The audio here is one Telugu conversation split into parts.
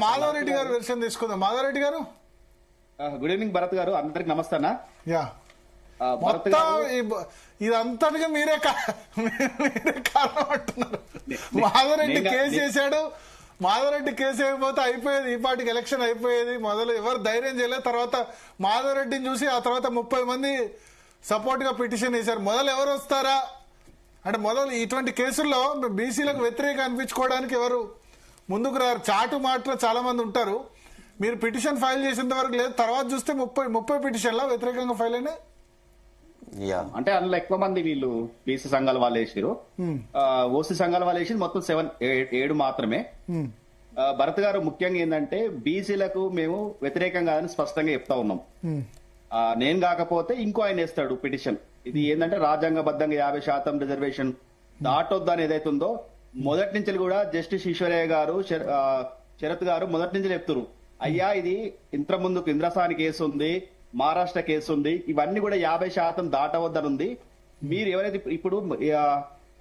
మాధవరెడ్డి గారు వెర్షన్ తీసుకుందాం. మాధవరెడ్డి గారు గుడ్ ఈవినింగ్ భరత్ గారు, అందరికి నమస్తే అన్న. యా మొత్తం ఇదంతటిగా మీరే కారణం అంటున్నారు. మాధవరెడ్డి కేసు చేశాడు, మాధవరెడ్డి కేసు అయిపోతే అయిపోయేది, ఈ పార్టీకి ఎలక్షన్ అయిపోయేది. మొదలు ఎవరు ధైర్యం చేయలేదు. తర్వాత మాధవరెడ్డిని చూసి ఆ తర్వాత 30 మంది సపోర్ట్ గా పిటిషన్ వేశారు. మొదలు ఎవరు వస్తారా అంటే మొదలు ఇటువంటి కేసుల్లో బీసీలకు వ్యతిరేకంగా అనిపించుకోవడానికి ఎవరు ముందుకు రారు. చాటు మాటలో చాలా మంది ఉంటారు. మీరు పిటిషన్ ఫైల్ చేసేంత వరకు లేదు, తర్వాత చూస్తే 30 పిటిషన్ల వ్యతిరేకంగా ఫైల్ అయినాయి. అంటే అందులో ఎక్కువ మంది వీళ్ళు బీసీ సంఘాల వాళ్ళు వేసారు, ఓసీ సంఘాల వాళ్ళు వేసి మొత్తం 7 మాత్రమే. భరత్ గారు ముఖ్యంగా ఏంటంటే బీసీలకు మేము వ్యతిరేకంగా అని స్పష్టంగా చెప్తా ఉన్నాం. నేను కాకపోతే ఇంకో ఆయన వేస్తాడు పిటిషన్. ఇది ఏంటంటే రాజ్యాంగబద్ధంగా 50% రిజర్వేషన్ దాటొద్దని ఏదైతే ఉందో మొదటి నుంచి కూడా జస్టిస్ ఈశ్వరయ్య గారు, శరత్ గారు మొదటి నుంచి చెప్తున్నారు, అయ్యా ఇది ఇంత ముందుకు ఇంద్రసాని కేసు ఉంది, మహారాష్ట్ర కేసు ఉంది, ఇవన్నీ కూడా 50% దాటవద్దని ఉంది. మీరు ఎవరైతే ఇప్పుడు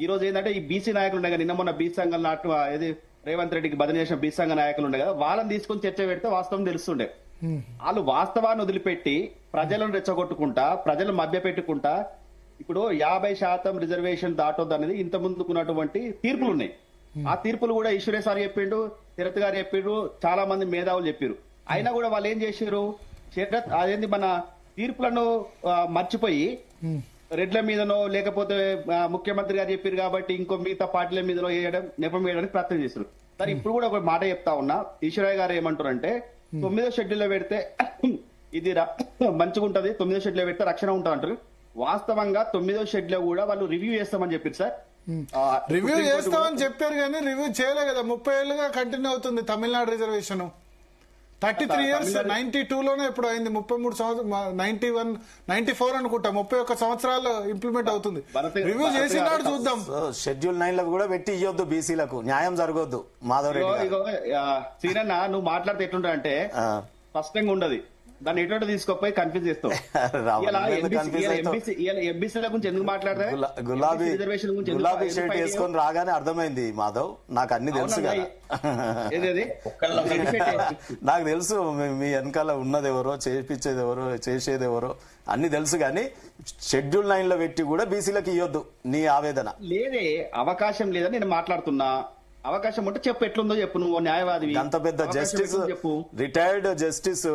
ఈ రోజు ఏంటంటే ఈ బీసీ నాయకులు ఉన్నాయి కదా, నిన్న మొన్న బీసీ సంఘాల నాటు ఏది రేవంత్ రెడ్డికి బదిలీ చేసిన బీసీ సంఘ నాయకులు ఉండే కదా, వాళ్ళని తీసుకొని చర్చ పెడితే వాస్తవం తెలుస్తుండే. వాళ్ళు వాస్తవాన్ని వదిలిపెట్టి ప్రజలను రెచ్చగొట్టుకుంటా, ప్రజలను మభ్య పెట్టుకుంటా ఇప్పుడు 50% రిజర్వేషన్ దాటొద్దు అనేది ఇంత ముందుకున్నటువంటి తీర్పులు ఉన్నాయి. ఆ తీర్పులు కూడా ఈశ్వరయ్య సార్ చెప్పిండు, శరత్ గారు చెప్పిండు, చాలా మంది మేధావులు చెప్పారు. అయినా కూడా వాళ్ళు ఏం చేశారు, శరత్ అదేంది మన తీర్పులను మర్చిపోయి రెడ్ల మీదనో లేకపోతే ముఖ్యమంత్రి గారు చెప్పారు కాబట్టి ఇంకో మిగతా పార్టీల మీదనో వేయడం, నెపం వేయడానికి ప్రయత్నం చేశారు. సరే ఇప్పుడు కూడా ఒక మాట చెప్తా ఉన్నా, ఈశ్వరయ్య గారు ఏమంటారు అంటే 9వ షెడ్యూల్లో పెడితే ఇది మంచిగా ఉంటది, 9వ షెడ్యూల్లో పెడితే రక్షణ ఉంటుంది అంటారు. వాస్తవంగా 9వ షెడ్యూల్లో కూడా వాళ్ళు రివ్యూ చేస్తామని చెప్పారు సార్. రివ్యూ చేస్తామని చెప్పారు కానీ రివ్యూ చేయలే కదా. 30 ఏళ్లుగా కంటిన్యూ అవుతుంది తమిళనాడు రిజర్వేషన్. 33 ఇయర్స్ 92లోనే ఎప్పుడు అయింది, 33 సంవత్సరం 91 94 అనుకుంటా, 31 సంవత్సరాలు ఇంప్లిమెంట్ అవుతుంది. రివ్యూ చేసినాడు చూద్దాం. షెడ్యూల్ 9 లో కూడా పెట్టి ఇవ్వద్దు, బీసీలకు న్యాయం జరగొద్దు. మాధవరెడ్డి సీనన్న నువ్వు మాట్లాడితే ఎట్లుంటా అంటే స్పష్టంగా ఉండదు, దాన్ని ఎటువంటి తీసుకోపోయి కన్ఫ్యూజ్ చేస్తావు. ఎంబీసీల గురించి ఎందుకు మాట్లాడతా, గులాబీ షర్ట్ వేసుకొని రాగానే అర్థమైంది మాధవ్, నాకు అన్ని తెలుసు కదా. నాకు తెలుసు మీ వెనకాల ఉన్నది ఎవరో, చేపించేది ఎవరో, చేసేది ఎవరో అన్ని తెలుసు. కానీ షెడ్యూల్ 9 లో పెట్టి కూడా బీసీలకు ఇవ్వద్దు నీ ఆవేదన. లేదే అవకాశం లేదని నేను మాట్లాడుతున్నా. అవకాశం ఉంటే చెప్పు, ఎట్లుందో చెప్పు. నువ్వు న్యాయవాది, అంత పెద్ద జస్టిస్, రిటైర్డ్ జస్టిస్,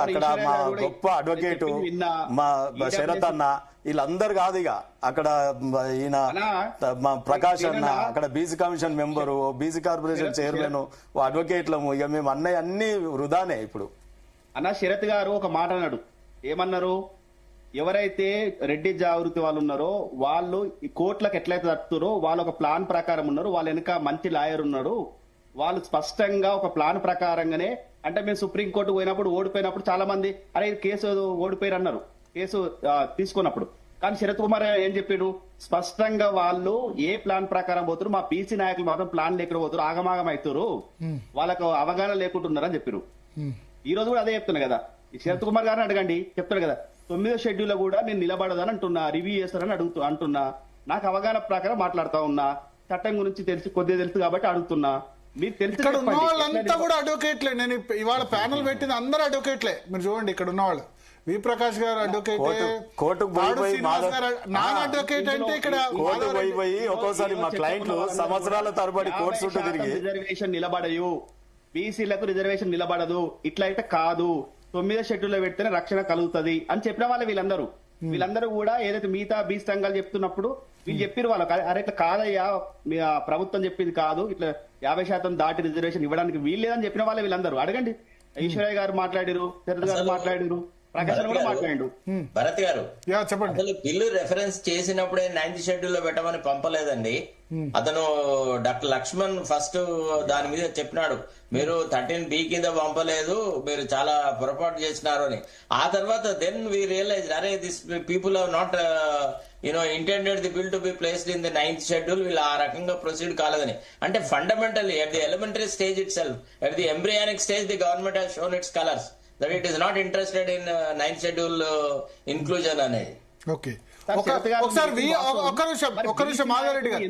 అక్కడ మా గొప్ప అడ్వకేట్ మా శరత్ అన్న, వీళ్ళందరు కాదు ఇక అక్కడ ఈయన మా ప్రకాష్ అన్న, అక్కడ BC commission member, BC corporation chairman, అడ్వకేట్లము, ఇక మేము అన్ని వృధానే. ఇప్పుడు అన్న శరత్ గారు ఒక మాట అన్నాడు, ఏమన్నారు, ఎవరైతే రెడ్డి జాగృతి వాళ్ళు ఉన్నారో వాళ్ళు ఈ కోర్టులకు ఎట్లయితే తట్టుతారో వాళ్ళు ఒక ప్లాన్ ప్రకారం ఉన్నారు, వాళ్ళ వెనక మంచి లాయర్ ఉన్నాడు, వాళ్ళు స్పష్టంగా ఒక ప్లాన్ ప్రకారంగానే. అంటే మేము సుప్రీంకోర్టు పోయినప్పుడు ఓడిపోయినప్పుడు చాలా మంది అరే కేసు ఓడిపోయారు అన్నారు, కేసు తీసుకున్నప్పుడు. కానీ శరత్ కుమార్ ఏం చెప్పాడు, స్పష్టంగా వాళ్ళు ఏ ప్లాన్ ప్రకారం పోతారు, మా బీసీ నాయకులు మాత్రం ప్లాన్ లేకుండా పోతారు, ఆగమాగం అవుతారు, వాళ్ళకు అవగాహన లేకుంటున్నారు అని చెప్పారు. ఈ రోజు కూడా అదే చెప్తున్నా కదా, శరత్ కుమార్ గారిని అడగండి, చెప్తారు కదా 9వ షెడ్యూల్ లో కూడా నేను నిలబడదని అంటున్నా, రివ్యూ చేస్తారని అంటున్నా. నాకు అవగాహన ప్రకారం మాట్లాడుతా ఉన్నా, చట్టం గురించి కొద్దిగా తెలుసు కాబట్టి అడుగుతున్నా. ఇక్కడ ఉన్న వాళ్ళంతా కూడా అడ్వకేట్లే. నేను ఇవాళ ప్యానల్ పెట్టింది అందరూ అడ్వకేట్లే. మీరు చూడండి ఇక్కడ ఉన్న వాళ్ళు, వి ప్రకాష్ గారు అడ్వకేట్, నాన్ అడ్వకేట్. అంటే ఇక్కడ ఒక్కోసారి మా క్లయింట్లు సంవత్సరాల తరబడి కోర్టు చుట్టూ తిరిగి రిజర్వేషన్ నిలబడయు, బీసీలకు రిజర్వేషన్ నిలబడదు, ఇట్లా అయితే కాదు, 9వ షెడ్యూల్లో పెడితేనే రక్షణ కలుగుతుంది అని చెప్పిన వాళ్ళే వీళ్ళందరూ కూడా ఏదైతే మిగతా బీసీ సంఘాలు చెప్తున్నప్పుడు వీళ్ళు చెప్పారు వాళ్ళకి, అరే ఇట్లా కాదయ్యా ప్రభుత్వం చెప్పింది కాదు, ఇట్లా 50% దాటి రిజర్వేషన్ ఇవ్వడానికి వీల్లేదని చెప్పిన వాళ్ళే వీళ్ళందరూ. అడగండి, ఈశ్వరయ్య గారు మాట్లాడారు, శరత్ గారు మాట్లాడారు, ప్రకాశ్ కూడా మాట్లాడారు. భరత్ గారు చెప్పండి, అసలు బిల్లు రెఫరెన్స్ చేసినప్పుడే 9th షెడ్యూల్ లో పెట్టమని పంపలేదండి. అతను డాక్టర్ లక్ష్మణ్ ఫస్ట్ దాని మీద చెప్పినాడు, మీరు 13B కింద పంపలేదు, మీరు చాలా పొరపాటు చేసినారు అని. ఆ తర్వాత దెన్ వి రియలైజ్ అరే this people have not intended the bill to be placed in the 9th schedule, వీళ్ళు ఆ రకంగా ప్రొసీడ్ కాలేదని. అంటే fundamentally at the elementary stage itself, at the embryonic stage, the government has shown its colors that it is not interested in 9th schedule inclusion అనేది. ఓకే, ఒకసారి ఒక్క నిమిషం మాధవరెడ్డి గారు